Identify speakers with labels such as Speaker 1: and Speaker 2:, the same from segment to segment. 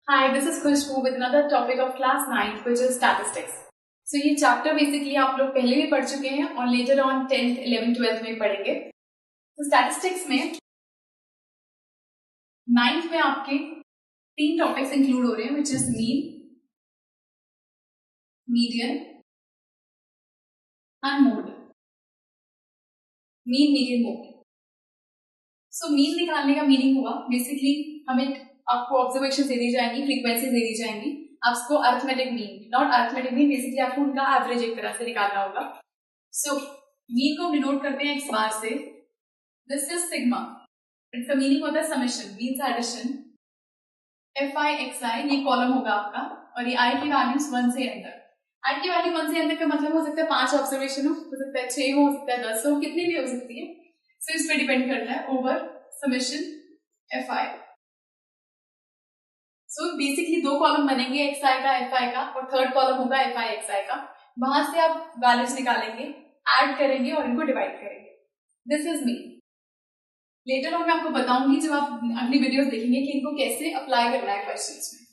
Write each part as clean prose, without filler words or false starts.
Speaker 1: Hi, this is Khushbu with another topic of class 9th which is statistics. So ये chapter basically आप लोग पहले भी पढ़ चुके हैं और later on 10th, 11th, 12th में पढ़ेंगे. तो स्टैटिस्टिक्स में 9th में आपके 3 टॉपिक्स इंक्लूड हो रहे हैं which is mean, median and mode. Mean, median, mode. So mean निकालने का मीनिंग हुआ बेसिकली हमें आपको ऑब्जर्वेशन दे दी जाएंगी, फ्रीक्वेंसी दे दी जाएंगी, आपको arithmetic mean, not arithmetic mean, basically आपको उनका एवरेज एक तरह से निकालना होगा. सो मीन को डिनोट करते हैं एक्स बार से. This is sigma. इसका मीनिंग होता है summation, means addition. F I X I ये कॉलम होगा आपका और ये आई की वैल्यूज 1 से एन तक. आई की वैल्यू 1 से एन तक का मतलब हो सकता है 5 ऑब्जर्वेशन हो सकता है 6 हो सकता है 10 हो, कितनी भी हो सकती है. सो इस पर डिपेंड करता है over summation F I. So basically 2 column बनेंगे, एक्स आई का, एफ आई का, और थर्ड कॉलम होगा एफ आई एक्स आई का. वहां से आप वैल्यूज निकालेंगे, ऐड करेंगे और इनको डिवाइड करेंगे. This is mean. Later on मैं आपको बताऊंगी जब आप अगली वीडियोस देखेंगे कि इनको कैसे अप्लाई करना है क्वेश्चंस में.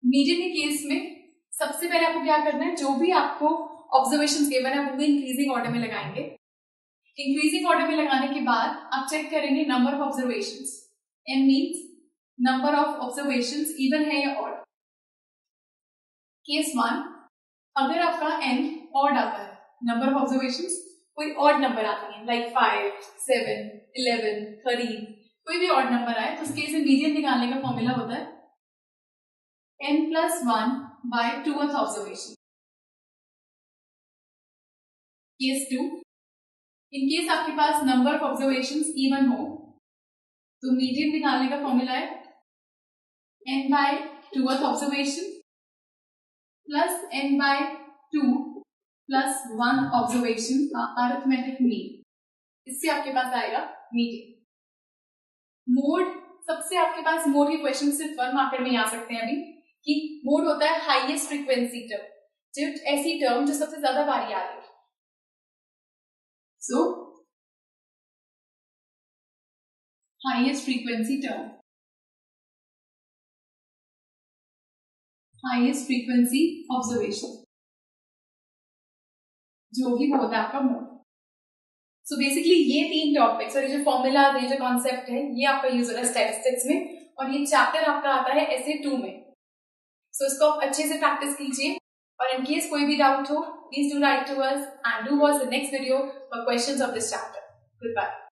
Speaker 1: मीडियन के केस में सबसे पहले आपको क्या करना है, जो भी आपको ऑब्जर्वेशंस गिवन है वो इंक्रीजिंग ऑर्डर में लगाएंगे. इंक्रीजिंग ऑर्डर में लगाने के बाद आप चेक करेंगे number of observations. N means number of observations even है या ऑड. केस 1, अगर आपका n ऑड आता है, नंबर ऑफ ऑब्जर्वेशंस कोई ऑड नंबर आती है लाइक 5, 7, 11, 13, कोई भी ऑड नंबर आए तो उस केस में मीडियन निकालने का फॉर्मूला होता है n plus 1 by 2th observation. Case 2, in case आपके पास नंबर ऑफ ऑब्जर्वेशंस इवन हो तो मीडियन निकालने का फॉर्मूला है n by 2th observation plus n by 2 plus 1 observation का अरिथमेटिक मीन. इससे आपके पास आएगा मीडियन. मोड, सबसे आपके पास मोड के क्वेश्चन सिर्फ 1 मार्कर में आ सकते हैं अभी, कि मोड होता है हाईएस्ट फ्रीक्वेंसी टर्म, जो ऐसी टर्म जो सबसे ज्यादा बारी आ रही है. सो highest frequency term, highest frequency observation, जो भी वो होता है आपका मोड. सो बेसिकली ये 3 टॉपिक्स और ये जो फॉर्मूला, ये जो कॉन्सेप्ट है, ये आपका यूज हो रहा है स्टैटिस्टिक्स में, और ये चैप्टर आपका आता है ऐसे 2 में. सो इसको आप अच्छे से प्रैक्टिस कीजिए, और इन केस कोई भी डाउट हो please do write to us and do watch the next video for questions of this chapter. Good bye.